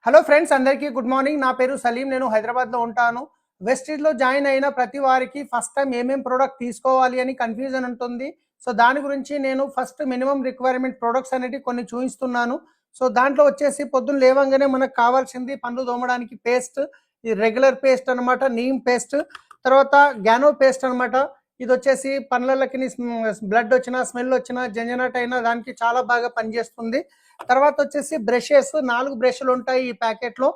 Hello friends, అందరికీ good morning. నా పేరు సలీం. నేను హైదరాబాద్లో ఉంటాను. వెస్టీజ్లో జాయిన్ అయిన ప్రతి వారికి ఫస్ట్ టైం ఏమేం ప్రోడక్ట్ తీసుకోవాలి అని కన్ఫ్యూజన్ ఉంటుంది. సో దాని గురించి నేను ఫస్ట్ మినిమం రిక్వైర్మెంట్ ప్రొడక్ట్స్ అనేవి కొన్ని చూపిస్తున్నాను. సో దాంట్లో వచ్చేసి పొద్దున్న లేవంగానే మనకు కావాల్సింది పండ్లు తోమడానికి పేస్ట్, ఇది రెగ్యులర్ పేస్ట్ అనమాట, నీమ్ పేస్ట్. తర్వాత గ్యానో పేస్ట్ అనమాట. ఇది వచ్చేసి పండ్లకి బ్లడ్ వచ్చినా, స్మెల్ వచ్చినా, జంజనట్ అయినా దానికి చాలా బాగా పనిచేస్తుంది. తర్వాత వచ్చేసి బ్రషెస్ 4 బ్రష్లు ఉంటాయి ఈ ప్యాకెట్లో,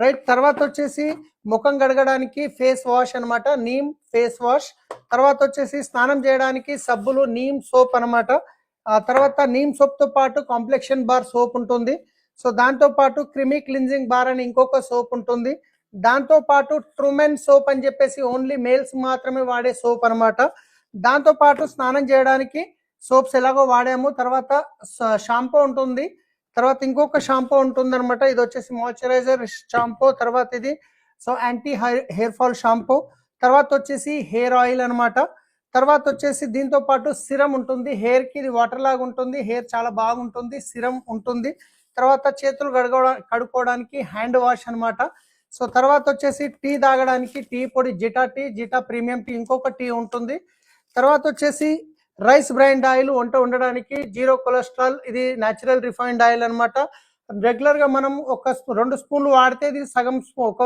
రైట్. తర్వాత వచ్చేసి ముఖం కడగడానికి ఫేస్ వాష్ అనమాట, నీమ్ ఫేస్ వాష్. తర్వాత వచ్చేసి స్నానం చేయడానికి సబ్బులు, నీమ్ సోప్ అనమాట. ఆ తర్వాత నీమ్ సోప్తో పాటు కాంప్లెక్షన్ బార్ సోప్ ఉంటుంది. సో దాంతో పాటు క్రిమీ క్లిన్జింగ్ బార్ అని ఇంకొక సోప్ ఉంటుంది. దాంతో పాటు ట్రూమెన్ సోప్ అని చెప్పేసి ఓన్లీ మేల్స్ మాత్రమే వాడే సోప్ అనమాట. దాంతో పాటు స్నానం చేయడానికి సోప్స్ ఎలాగో వాడాము. తర్వాత షాంపూ ఉంటుంది. తర్వాత ఇంకొక షాంపూ ఉంటుంది అనమాట. ఇది వచ్చేసి మాయిశ్చరైజర్ షాంపూ. తర్వాత ఇది యాంటీ హెయిర్ ఫాల్ షాంపూ. తర్వాత వచ్చేసి హెయిర్ ఆయిల్ అనమాట. తర్వాత వచ్చేసి దీంతో పాటు సిరం ఉంటుంది. హెయిర్కి ఇది వాటర్ లాగా ఉంటుంది, హెయిర్ చాలా బాగుంటుంది. సిరం ఉంటుంది. తర్వాత చేతులు కడుక్కోవడానికి హ్యాండ్ వాష్ అనమాట. సో తర్వాత వచ్చేసి టీ తాగడానికి టీ పొడి, జిటా ప్రీమియం టీ, ఇంకొక టీ ఉంటుంది. తర్వాత వచ్చేసి రైస్ బ్రాండ్ ఆయిల్, వంట ఉండడానికి, 0 కొలెస్ట్రాల్, ఇది న్యాచురల్ రిఫైన్డ్ ఆయిల్ అనమాట. రెగ్యులర్గా మనం 2 స్పూన్లు వాడితే ఇది సగం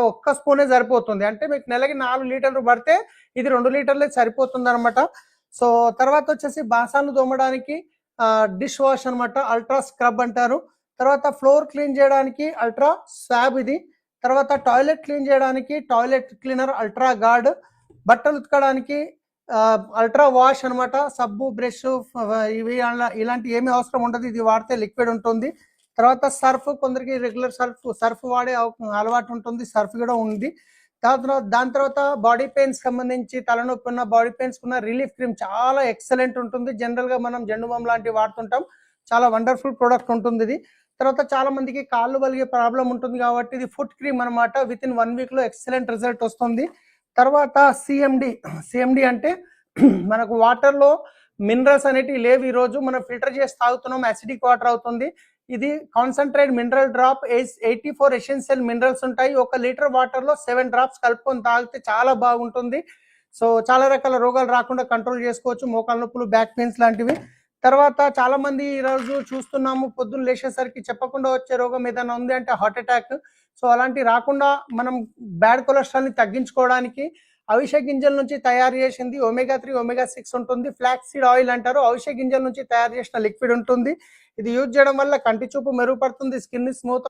ఒక్క స్పూనే సరిపోతుంది. అంటే మీకు నెలకి 4 లీటర్లు పడితే ఇది 2 లీటర్లే సరిపోతుంది అనమాట. సో తర్వాత వచ్చేసి బాసాలు తోమడానికి డిష్ వాష్ అనమాట, అల్ట్రా స్క్రబ్ అంటారు. తర్వాత ఫ్లోర్ క్లీన్ చేయడానికి అల్ట్రా స్వాబ్ ఇది. తర్వాత టాయిలెట్ క్లీన్ చేయడానికి టాయిలెట్ క్లీనర్ అల్ట్రా గార్డ్. బట్టలు ఉతకడానికి అల్ట్రా వాష్ అనమాట. సబ్బు, బ్రష్ ఇవి ఇలాంటి ఏమీ అవసరం ఉండదు, ఇది వాడితే లిక్విడ్ ఉంటుంది. తర్వాత సర్ఫ్, కొందరికి రెగ్యులర్ సర్ఫ్ వాడే అలవాటు ఉంటుంది, సర్ఫ్ కూడా ఉంది. దాని తర్వాత బాడీ పెయిన్స్ సంబంధించి, తలనొప్పి ఉన్న, బాడీ పెయిన్స్ ఉన్న రిలీఫ్ క్రీమ్ చాలా ఎక్సలెంట్ ఉంటుంది. జనరల్గా మనం జెండుబామ్ లాంటివి వాడుతుంటాం, చాలా వండర్ఫుల్ ప్రోడక్ట్ ఉంటుంది ఇది. తర్వాత చాలా మందికి కాళ్ళు వలిగే ప్రాబ్లం ఉంటుంది కాబట్టి ఇది ఫుట్ క్రీమ్ అనమాట. విత్ ఇన్ 1 వీక్లో ఎక్సలెంట్ రిజల్ట్ వస్తుంది. తర్వాత సిఎండి అంటే మనకు వాటర్లో మినరల్స్ అనేటివి లేవు. ఈరోజు మనం ఫిల్టర్ చేసి తాగుతున్నాం, యాసిడిక్ వాటర్ అవుతుంది. ఇది concentrate mineral drop, 84 essential minerals ఉంటాయి. 1 లీటర్ వాటర్లో 7 డ్రాప్స్ కలుపుకొని తాగితే చాలా బాగుంటుంది. సో చాలా రకాల రోగాలు రాకుండా కంట్రోల్ చేసుకోవచ్చు, మోకాళ్ళ నొప్పులు, బ్యాక్ పెయిన్స్ లాంటివి. తర్వాత చాలా మంది ఈరోజు చూస్తున్నాము, పొద్దున్న లేచేసరికి చెప్పకుండా వచ్చే రోగం ఏదైనా ఉంది అంటే హార్ట్ అటాక్. సో అలాంటి రాకుండా మనం బ్యాడ్ కొలెస్ట్రాల్ని తగ్గించుకోవడానికి అవిసె గింజల నుంచి తయారు చేసింది omega-3, omega-6 ఉంటుంది. ఫ్లాక్స్ సీడ్ ఆయిల్ అంటారు. అవిసె గింజల నుంచి తయారు చేసిన లిక్విడ్ ఉంటుంది. ఇది యూజ్ చేయడం వల్ల కంటి చూపు మెరుగుపడుతుంది, స్కిన్ స్మూత్